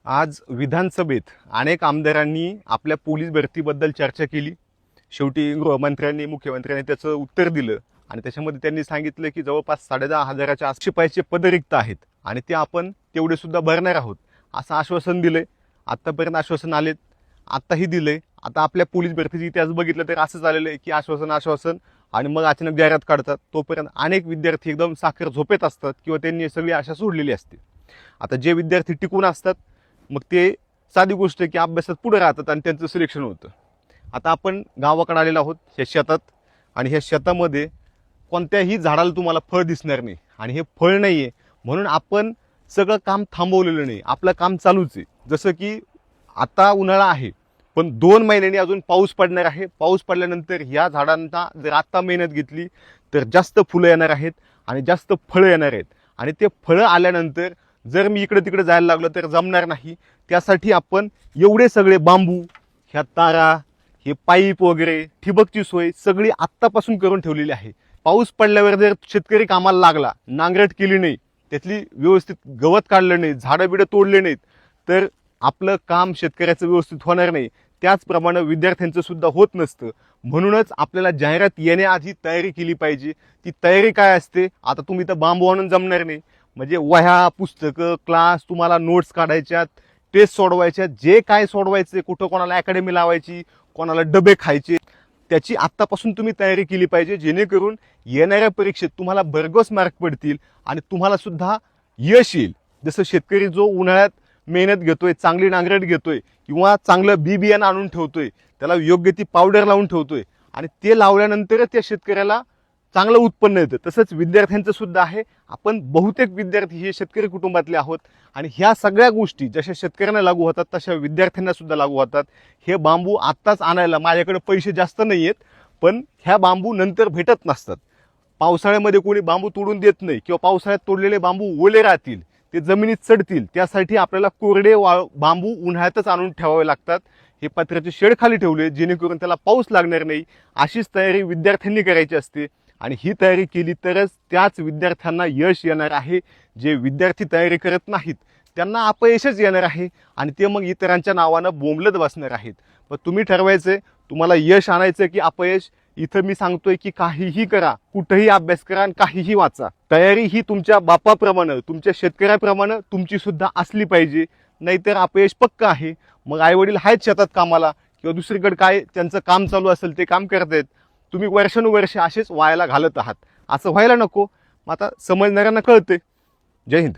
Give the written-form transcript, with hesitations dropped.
आज विधानसभेत अनेक आमदारांनी आपल्या पोलीस भरतीबद्दल चर्चा केली. शेवटी गृहमंत्र्यांनी मुख्यमंत्र्यांनी त्याचं उत्तर दिलं आणि त्याच्यामध्ये त्यांनी सांगितलं की जवळपास 10,500च्या शिपाईचे पद रिक्त आहेत आणि ते आपण तेवढे सुद्धा भरणार आहोत असं आश्वासन दिलंय. आत्तापर्यंत आश्वासन आलेत, आत्ताही दिलंय. आता आपल्या पोलीस भरतीचा इतिहास बघितलं तर असं झालेलं आहे की आश्वासन आणि मग अचानक जाहिरात काढतात. तोपर्यंत अनेक विद्यार्थी एकदम साखर झोपेत असतात किंवा त्यांनी सगळी आशा सोडलेली असते. आता जे विद्यार्थी टिकून असतात मग ते साधी गोष्ट आहे की अभ्यासात पुढे राहतात आणि त्यांचं सिलेक्शन होतं. आता आपण गावाकडे आलेलो आहोत ह्या शेतात आणि ह्या शेतामध्ये कोणत्याही झाडाला तुम्हाला फळ दिसणार नाही आणि हे फळ नाही आहे म्हणून आपण सगळं काम थांबवलेलं नाही, आपलं काम चालूच आहे. जसं की आता उन्हाळा आहे पण 2 महिन्यांनी अजून पाऊस पडणार आहे. पाऊस पडल्यानंतर ह्या झाडांना जर आत्ता मेहनत घेतली तर जास्त फुलं येणार आहेत आणि जास्त फळं येणार आहेत आणि ते फळं आल्यानंतर जर मी इकडे तिकडे जायला लागलो तर जमणार नाही. त्यासाठी आपण एवढे सगळे बांबू, ह्या तारा, हे पाईप वगैरे, ठिबकची सोय सगळी आत्तापासून करून ठेवलेली आहे. पाऊस पडल्यावर जर शेतकरी कामाला लागला, नांगरट केली नाही, त्यातली व्यवस्थित गवत काढलं नाही, झाडं बिडं तोडले नाहीत तर आपलं काम शेतकऱ्याचं व्यवस्थित होणार नाही. त्याचप्रमाणे विद्यार्थ्यांचं सुद्धा होत नसतं. म्हणूनच आपल्याला जाहिरात येण्याआधी तयारी केली पाहिजे. ती तयारी काय असते? आता तुम्ही तर बांबू आणून जमणार नाही, म्हणजे वह्या, पुस्तकं, क्लास, तुम्हाला नोट्स काढायच्यात, टेस्ट सोडवायच्या, जे काय सोडवायचे, कुठं कोणाला अकॅडमी लावायची, कोणाला डबे खायचे, त्याची आत्तापासून तुम्ही तयारी केली पाहिजे जेणेकरून येणाऱ्या परीक्षेत तुम्हाला भरघोस मार्क पडतील आणि तुम्हाला सुद्धा यश येईल. जसं शेतकरी जो उन्हाळ्यात मेहनत घेतोय, चांगली नांगरट घेतोय किंवा चांगलं बी बियाणं आणून ठेवतोय, त्याला योग्य ती पावडर लावून ठेवतोय आणि ते लावल्यानंतरच त्या शेतकऱ्याला चांगलं उत्पन्न येतं. तसंच विद्यार्थ्यांचं सुद्धा आहे. आपण बहुतेक विद्यार्थी हे शेतकरी कुटुंबातले आहोत आणि ह्या सगळ्या गोष्टी जशा शेतकऱ्यांना लागू होतात तशा विद्यार्थ्यांना सुद्धा लागू होतात. हे बांबू आत्ताच आणायला माझ्याकडे पैसे जास्त नाही आहेत पण ह्या बांबू नंतर भेटत नसतात. पावसाळ्यामध्ये कोणी बांबू तोडून देत नाही किंवा पावसाळ्यात तोडलेले बांबू ओले राहतील, ते जमिनीत चढतील, त्यासाठी आपल्याला कोरडे बांबू उन्हाळ्यातच आणून ठेवावे लागतात. हे पत्र्याचे शेड खाली ठेवले जेणेकरून त्याला पाऊस लागणार नाही. अशीच तयारी विद्यार्थ्यांनी करायची असते आणि ही तयारी केली तरच त्याच विद्यार्थ्यांना यश येणार आहे. जे विद्यार्थी तयारी करत नाहीत त्यांना अपयशच येणार आहे आणि ते मग इतरांच्या नावानं बोंबलत बसणार आहेत. पण तुम्ही ठरवायचं तुम्हाला यश आणायचं की अपयश. इथं मी सांगतोय की काहीही करा, कुठेही अभ्यास करा आणि काहीही वाचा. तयारी ही तुमच्या बापाप्रमाणे, तुमच्या शेतकऱ्याप्रमाणे तुमची सुद्धा असली पाहिजे, नाहीतर अपयश पक्क आहे. मग आईवडील आहेत शेतात कामाला किंवा दुसरीकडे काय त्यांचं काम चालू असेल ते काम करतायत, तुम्ही वर्षानुवर्ष असेच वायाला घालत आहात. असं व्हायला नको. मग आता समजणाऱ्यांना कळते. जय हिंद.